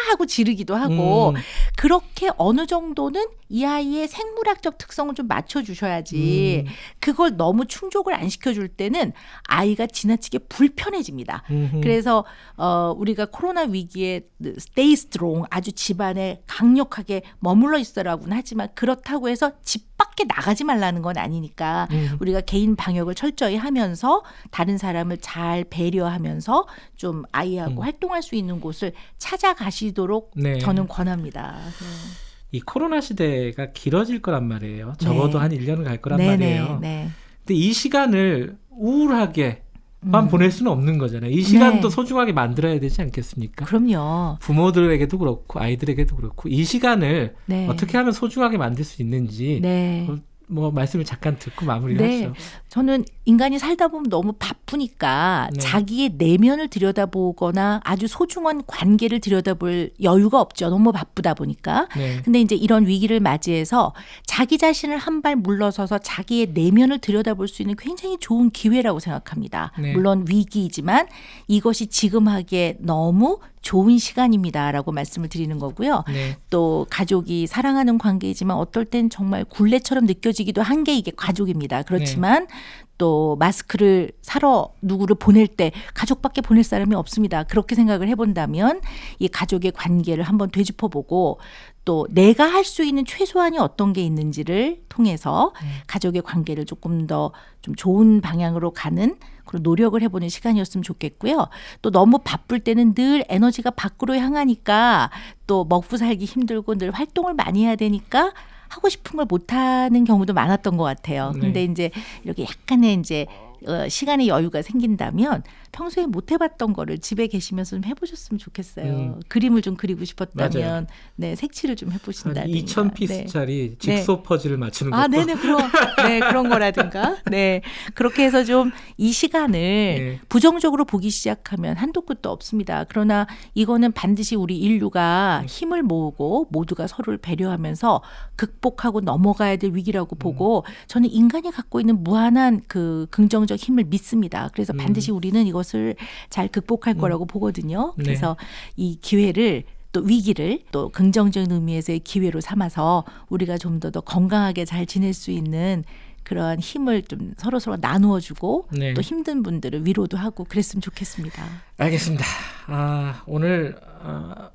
하고 지르기도 하고 그렇게 어느 정도는 이 아이의 생물학적 특성을 좀 맞춰주셔야지 그걸 너무 충족을 안 시켜줄 때는 아이가 지나치게 불편해집니다. 그래서 우리가 코로나 위기에 stay strong 아주 집안에 강력하게 머물러 있어라고는 하지만 그렇다고 해서 집 밖에 나가지 말라는 건 아니니까 우리가 개인 방역을 철저히 하면서 다른 사람을 잘 배려하면서 좀 아이하고 활동할 수 있는 곳을 찾아가시도록 네. 저는 권합니다. 이 코로나 시대가 길어질 거란 말이에요. 적어도 한 1년은 갈 거란 말이에요. 네. 근데 이 시간을 우울하게만 보낼 수는 없는 거잖아요. 이 시간도 네. 소중하게 만들어야 되지 않겠습니까? 그럼요. 부모들에게도 그렇고 아이들에게도 그렇고 이 시간을 네. 어떻게 하면 소중하게 만들 수 있는지 네. 뭐 말씀을 잠깐 듣고 마무리를 네. 하죠. 저는 인간이 살다 보면 너무 바쁘니까 네. 자기의 내면을 들여다보거나 아주 소중한 관계를 들여다볼 여유가 없죠. 너무 바쁘다 보니까. 네. 근데 이제 이런 위기를 맞이해서 자기 자신을 한 발 물러서서 자기의 내면을 들여다볼 수 있는 굉장히 좋은 기회라고 생각합니다. 네. 물론 위기이지만 이것이 지금 하기에 너무 좋은 시간입니다라고 말씀을 드리는 거고요. 네. 또 가족이 사랑하는 관계이지만 어떨 땐 정말 굴레처럼 느껴지기도 한 게 이게 가족입니다. 그렇지만 또 마스크를 사러 누구를 보낼 때 가족밖에 보낼 사람이 없습니다. 그렇게 생각을 해본다면 이 가족의 관계를 한번 되짚어보고 또 내가 할 수 있는 최소한이 어떤 게 있는지를 통해서 가족의 관계를 조금 더 좀 좋은 방향으로 가는 그런 노력을 해보는 시간이었으면 좋겠고요. 또 너무 바쁠 때는 늘 에너지가 밖으로 향하니까 또 먹고 살기 힘들고 늘 활동을 많이 해야 되니까 하고 싶은 걸 못하는 경우도 많았던 것 같아요. 네. 근데 이제 이렇게 약간의 이제 시간의 여유가 생긴다면 평소에 못 해봤던 거를 집에 계시면서 좀 해보셨으면 좋겠어요. 그림을 좀 그리고 싶었다면 맞아요. 네, 색칠을 좀 한 해보신다든가. 2,000피스짜리 직소 퍼즐을 맞추는 아, 것도 네네, 그런 거라든가. 네. 그렇게 해서 좀 이 시간을 네. 부정적으로 보기 시작하면 한도 끝도 없습니다. 그러나 이거는 반드시 우리 인류가 힘을 모으고 모두가 서로를 배려하면서 극복하고 넘어가야 될 위기라고 보고 저는 인간이 갖고 있는 무한한 그 긍정적 힘을 믿습니다. 그래서 반드시 우리는 이것을 잘 극복할 거라고 보거든요. 네. 그래서 이 기회를 또 위기를 또 긍정적인 의미에서의 기회로 삼아서 우리가 좀 더 건강하게 잘 지낼 수 있는 그러한 힘을 좀 서로 나누어주고 네. 또 힘든 분들을 위로도 하고 그랬으면 좋겠습니다. 알겠습니다. 오늘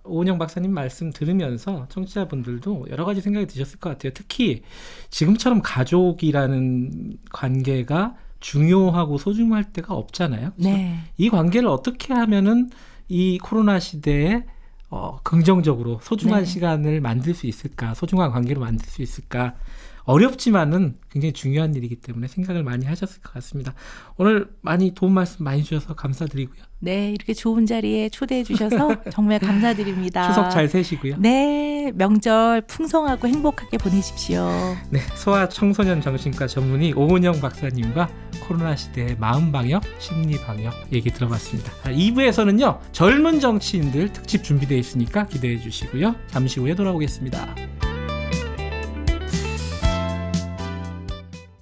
오은영 박사님 말씀 들으면서 청취자분들도 여러 가지 생각이 드셨을 것 같아요. 특히 지금처럼 가족이라는 관계가 중요하고 소중할 때가 없잖아요. 네. 이 관계를 어떻게 하면은 이 코로나 시대에 긍정적으로 소중한 네. 시간을 만들 수 있을까, 소중한 관계를 만들 수 있을까, 어렵지만은 굉장히 중요한 일이기 때문에 생각을 많이 하셨을 것 같습니다. 오늘 많이 도움 말씀 많이 주셔서 감사드리고요. 네, 이렇게 좋은 자리에 초대해 주셔서 정말 감사드립니다. 추석 잘 세시고요. 네, 명절 풍성하고 행복하게 보내십시오. 네, 소아청소년 정신과 전문의 오은영 박사님과 코로나 시대의 마음방역, 심리방역 얘기 들어봤습니다. 2부에서는요, 젊은 정치인들 특집 준비되어 있으니까 기대해 주시고요. 잠시 후에 돌아오겠습니다.